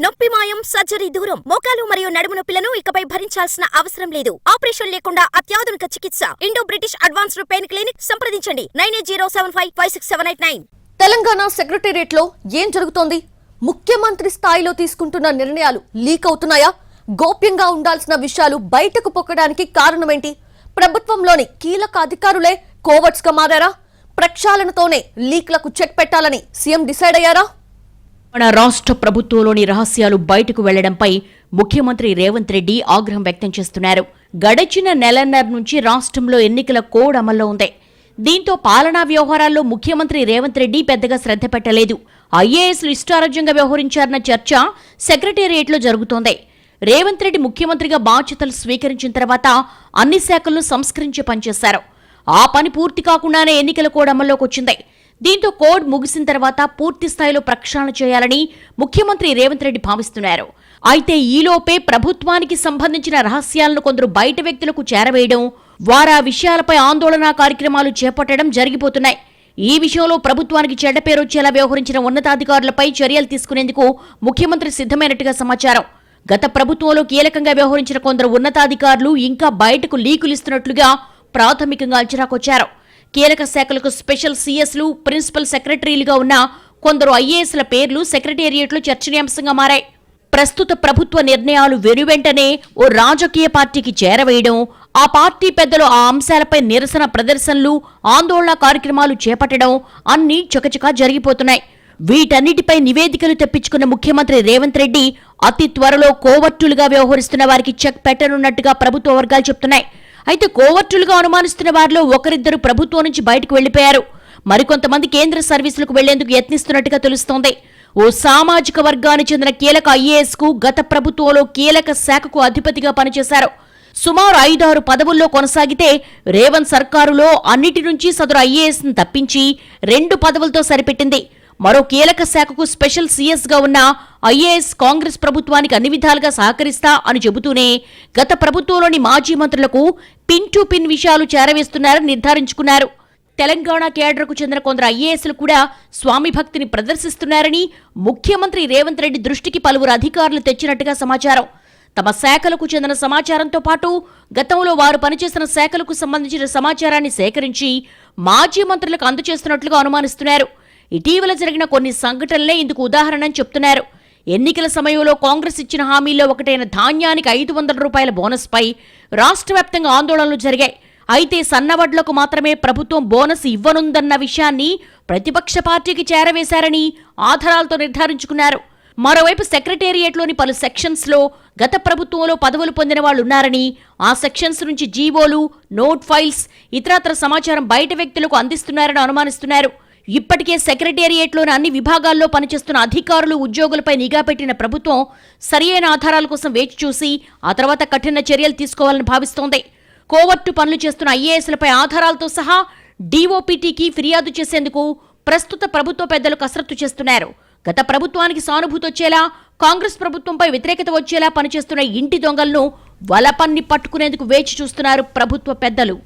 నొప్పి మాయం, సర్జరీ దూరం. మోకాలు మరియు నడుము నొప్పులను ఇకపై భరించాల్సిన అవసరం లేదు. ఆపరేషన్ లేకుండా అత్యాధునిక చికిత్స. Indo British advanced pain clinic సంప్రదించండి 9807556789. తెలంగాణ సెక్రటేరియట్ లో ఏం జరుగుతోంది? ముఖ్యమంత్రి స్థాయిలో తీసుకుంటున్న నిర్ణయాలు లీక్ అవుతున్నాయా? గోప్యంగా ఉండాల్సిన విషయాలు బయటకు పొక్కడానికి కారణమేంటి? ప్రభుత్వంలోని కీలక అధికారులే కోవర్ట్స్ గా మారారా? ప్రక్షాళనతోనే లీక్లకు చెక్ పెట్టాలని సీఎం డిసైడ్ అయ్యారా? మన రాష్ట్ర ప్రభుత్వంలోని రహస్యాలు బయటకు వెళ్లడంపై ముఖ్యమంత్రి రేవంత్ రెడ్డి ఆగ్రహం వ్యక్తం చేస్తున్నారు. గడిచిన నెలన్నర నుంచి రాష్ట్రంలో ఎన్నికల కోడ్ అమల్లో ఉంది. దీంతో పాలనా వ్యవహారాల్లో ముఖ్యమంత్రి రేవంత్ రెడ్డి పెద్దగా శ్రద్ధ పెట్టలేదు. ఐఏఎస్లు ఇష్టారాజ్యంగా వ్యవహరించారన్న చర్చ సెక్రటేరియట్లో జరుగుతోంది. రేవంత్ రెడ్డి ముఖ్యమంత్రిగా బాధ్యతలు స్వీకరించిన తర్వాత అన్ని శాఖలను సంస్కరించి పనిచేశారు. ఆ పని పూర్తి కాకుండానే ఎన్నికల కోడ్ అమల్లోకి వచ్చింది. దీంతో కోడ్ ముగిసిన తర్వాత పూర్తి స్థాయిలో ప్రక్షాళన చేయాలని ముఖ్యమంత్రి రేవంత్ రెడ్డి భావిస్తున్నారు. అయితే ఈలోపే ప్రభుత్వానికి సంబంధించిన రహస్యాలను కొందరు బయట వ్యక్తులకు చేరవేయడం, వారా విషయాలపై ఆందోళన కార్యక్రమాలు చేపట్టడం జరిగిపోతున్నాయి. ఈ విషయంలో ప్రభుత్వానికి చెడ్డ పేరు వచ్చేలా వ్యవహరించిన ఉన్నతాధికారులపై చర్యలు తీసుకునేందుకు ముఖ్యమంత్రి సిద్ధమైనట్టుగా సమాచారం. గత ప్రభుత్వంలో కీలకంగా వ్యవహరించిన కొందరు ఉన్నతాధికారులు ఇంకా బయటకు లీకులిస్తున్నట్లుగా ప్రాథమికంగా అంచనాకొచ్చారు. కీలక శాఖలకు స్పెషల్ సీఎస్లు, ప్రిన్సిపల్ సెక్రటరీలుగా ఉన్న కొందరు ఐఏఎస్ల పేర్లు సెక్రటేరియట్లో చర్చనీయాంశంగా మారాయి. ప్రస్తుత ప్రభుత్వ నిర్ణయాలు వెనువెంటనే ఓ రాజకీయ పార్టీకి చేరవేయడం, ఆ పార్టీ పెద్దలు ఆ అంశాలపై నిరసన ప్రదర్శనలు, ఆందోళన కార్యక్రమాలు చేపట్టడం అన్నీ చకచకా జరిగిపోతున్నాయి. వీటన్నిటిపై నివేదికలు తెప్పించుకున్న ముఖ్యమంత్రి రేవంత్ రెడ్డి అతి త్వరలో కోవర్టులుగా వ్యవహరిస్తున్న వారికి చెక్ పెట్టనున్నట్టుగా ప్రభుత్వ వర్గాలు చెప్తున్నాయి. అయితే కోవర్టులుగా అనుమానిస్తున్న వారిలో ఒకరిద్దరు ప్రభుత్వం నుంచి బయటకు వెళ్లిపోయారు. మరికొంతమంది కేంద్ర సర్వీసులకు వెళ్లేందుకు యత్నిస్తున్నట్టుగా తెలుస్తోంది. ఓ సామాజిక వర్గానికి చెందిన కీలక ఐఏఎస్ కు గత ప్రభుత్వంలో కీలక శాఖకు అధిపతిగా పనిచేశారు. సుమారు 5-6 పదవుల్లో కొనసాగితే రేవంత్ సర్కారులో అన్నిటి నుంచి సదరు ఐఏఎస్ ను తప్పించి 2 పదవులతో సరిపెట్టింది. మరో కీలక శాఖకు స్పెషల్ సీఎస్ గా ఉన్న ఐఏఎస్ కాంగ్రెస్ ప్రభుత్వానికి అన్ని విధాలుగా సహకరిస్తా అని చెబుతూనే గత ప్రభుత్వంలోని మాజీ మంత్రులకు పిన్ టు పిన్ విషయాలు చేరవేస్తున్నారని నిర్ధారించుకున్నారు. తెలంగాణ కేడర్కు చెందిన కొందరు ఐఏఎస్లు కూడా స్వామి భక్తిని ప్రదర్శిస్తున్నారని ముఖ్యమంత్రి రేవంత్ రెడ్డి దృష్టికి పలువురు అధికారులు తెచ్చినట్టుగా సమాచారం. తమ శాఖలకు చెందిన సమాచారంతో పాటు గతంలో వారు పనిచేసిన శాఖలకు సంబంధించిన సమాచారాన్ని సేకరించి మాజీ మంత్రులకు అందజేస్తున్నట్లుగా అనుమానిస్తున్నారు. ఇటీవల జరిగిన కొన్ని సంఘటనలే ఇందుకు ఉదాహరణని చెప్తున్నారు. ఎన్నికల సమయంలో కాంగ్రెస్ ఇచ్చిన హామీల్లో ఒకటైన ధాన్యానికి 500 రూపాయల బోనస్ పై రాష్ట్ర వ్యాప్తంగా ఆందోళనలు జరిగాయి. అయితే సన్నవడ్లకు మాత్రమే ప్రభుత్వం బోనస్ ఇవ్వనుందన్న విషయాన్ని ప్రతిపక్ష పార్టీకి చేరవేశారని ఆధారాలతో నిర్ధారించుకున్నారు. మరోవైపు సెక్రటేరియట్లోని పలు సెక్షన్స్ లో గత ప్రభుత్వంలో పదవులు పొందిన వాళ్లున్నారని, ఆ సెక్షన్స్ నుంచి జీవోలు, నోట్ ఫైల్స్, ఇతరత్ర సమాచారం బయట వ్యక్తులకు అందిస్తున్నారని అనుమానిస్తున్నారు. ఇప్పటికే సెక్రటేరియట్లోని అన్ని విభాగాల్లో పనిచేస్తున్న అధికారులు, ఉద్యోగులపై నిఘా పెట్టిన ప్రభుత్వం సరియైన ఆధారాల కోసం వేచి చూసి ఆ తర్వాత కఠిన చర్యలు తీసుకోవాలని భావిస్తోంది. కోవర్టు పనులు చేస్తున్న ఐఏఎస్లపై ఆధారాలతో సహా డీఓపీటీకి ఫిర్యాదు చేసేందుకు ప్రస్తుత ప్రభుత్వ పెద్దలు కసరత్తు చేస్తున్నారు. గత ప్రభుత్వానికి సానుభూతి వచ్చేలా, కాంగ్రెస్ ప్రభుత్వంపై వ్యతిరేకత వచ్చేలా పనిచేస్తున్న ఇంటి దొంగలను వలపన్ని పట్టుకునేందుకు వేచి చూస్తున్నారు ప్రభుత్వ పెద్దలు.